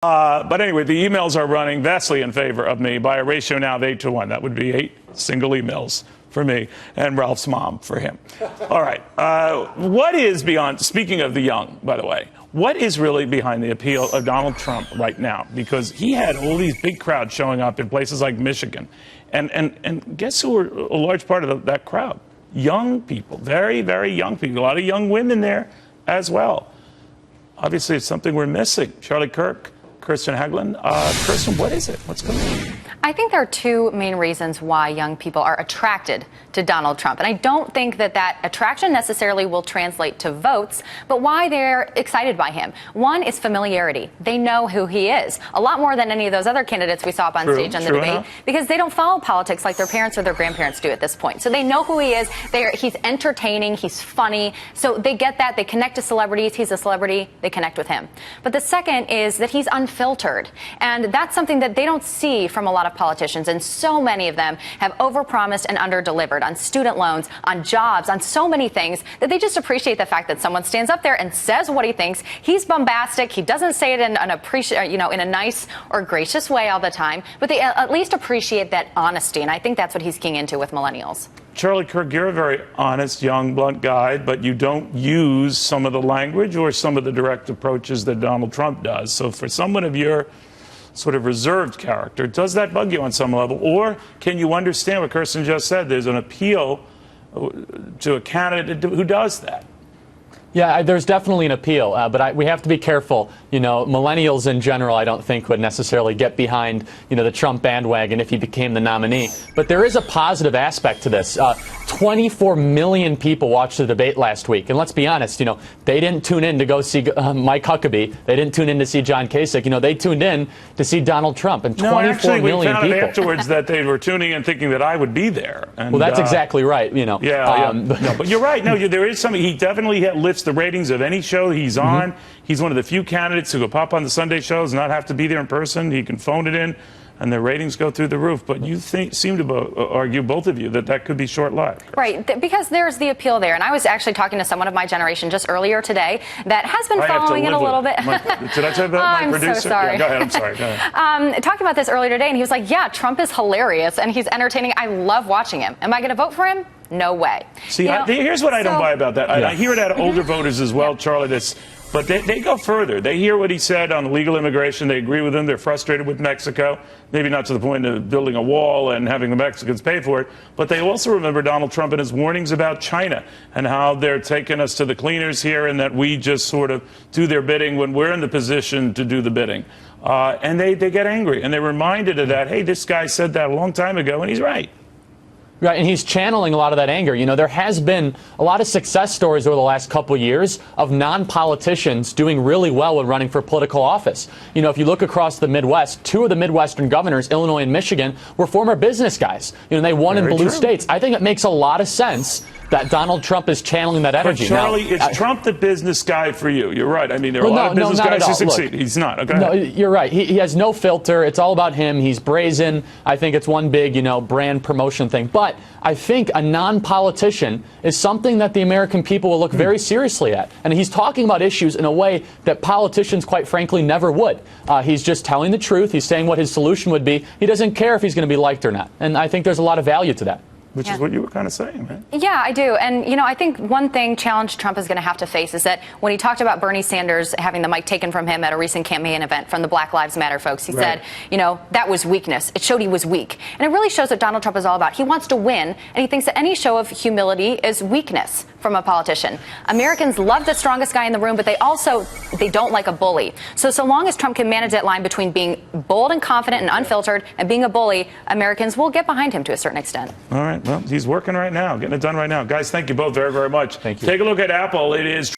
But anyway, the emails are running vastly in favor of me by a ratio now of 8-1. That would be 8 single emails for me and Ralph's mom for him. All right. What is beyond, speaking of the young, by the way, what is really behind the appeal of Donald Trump right now? Because he had all these big crowds showing up in places like Michigan. And guess who were a large part of that crowd? Young people, very, very young people. A lot of young women there as well. Obviously, it's something we're missing. Charlie Kirk, Kirsten Haglund. Kirsten, what is it? What's going on? I think there are two main reasons why young people are attracted to Donald Trump. And I don't think that attraction necessarily will translate to votes, but why they're excited by him. One is familiarity. They know who he is, a lot more than any of those other candidates we saw up on stage in the debate, because they don't follow politics like their parents or their grandparents do at this point. So they know who he is. He's entertaining. He's funny. So they get that. They connect to celebrities. He's a celebrity. They connect with him. But the second is that he's unfiltered. And that's something that they don't see from a lot of politicians, and so many of them have overpromised and underdelivered on student loans, on jobs, on so many things that they just appreciate the fact that someone stands up there and says what he thinks. He's bombastic. He doesn't say it in a nice or gracious way all the time, but they at least appreciate that honesty, and I think that's what he's keying into with millennials. Charlie Kirk, you're a very honest, young, blunt guy, but you don't use some of the language or some of the direct approaches that Donald Trump does. So for someone of your sort of reserved character, does that bug you on some level? Or can you understand what Kirsten just said? There's an appeal to a candidate who does that. Yeah, there's definitely an appeal, but we have to be careful. Millennials in general, I don't think would necessarily get behind, the Trump bandwagon if he became the nominee. But there is a positive aspect to this. 24 million people watched the debate last week. And let's be honest, they didn't tune in to go see Mike Huckabee. They didn't tune in to see John Kasich. They tuned in to see Donald Trump. And 24 million people. We found out afterwards that they were tuning in thinking that I would be there. And, well, that's exactly right. Yeah. No, but you're right. No, there is something. He definitely lifts the ratings of any show he's on. He's one of the few candidates who could pop on the Sunday shows, not have to be there in person. He can phone it in, and the ratings go through the roof. But you seem to argue, both of you, that could be short-lived. Right, because there's the appeal there. And I was actually talking to someone of my generation just earlier today that has been following it a little bit. Did I tell you about my producer? I'm so sorry. Yeah, go ahead. I'm sorry. Go ahead. Talking about this earlier today, and he was like, yeah, Trump is hilarious, and he's entertaining. I love watching him. Am I going to vote for him? No way. See, here's what I don't buy about that. I hear it out of older voters as well, Charlie, but they go further. They hear what he said on illegal immigration. They agree with him. They're frustrated with Mexico, maybe not to the point of building a wall and having the Mexicans pay for it, but they also remember Donald Trump and his warnings about China and how they're taking us to the cleaners here and that we just sort of do their bidding when we're in the position to do the bidding. And they get angry, and they're reminded of that. Hey, this guy said that a long time ago, and he's right. Right, and he's channeling a lot of that anger. There has been a lot of success stories over the last couple of years of non-politicians doing really well when running for political office. If you look across the Midwest, two of the Midwestern governors, Illinois and Michigan, were former business guys. They won in blue states. I think it makes a lot of sense that Donald Trump is channeling that energy. But Charlie, is Trump the business guy for you? You're right. I mean, there are a lot of business guys who succeed. He's not. Okay. No, you're right. He has no filter. It's all about him. He's brazen. I think it's one big, brand promotion thing. But I think a non-politician is something that the American people will look very seriously at. And he's talking about issues in a way that politicians, quite frankly, never would. He's just telling the truth. He's saying what his solution would be. He doesn't care if he's going to be liked or not. And I think there's a lot of value to that. Which is what you were kind of saying, right? Yeah, I do. And, I think one challenge Trump is going to have to face is that when he talked about Bernie Sanders having the mic taken from him at a recent campaign event from the Black Lives Matter folks, he said, that was weakness. It showed he was weak. And it really shows what Donald Trump is all about. He wants to win, and he thinks that any show of humility is weakness from a politician. Americans love the strongest guy in the room, but they don't like a bully. So long as Trump can manage that line between being bold and confident and unfiltered and being a bully, Americans will get behind him to a certain extent. All right. Well, he's working right now, getting it done right now. Guys, thank you both very, very much. Thank you. Take a look at Apple. It is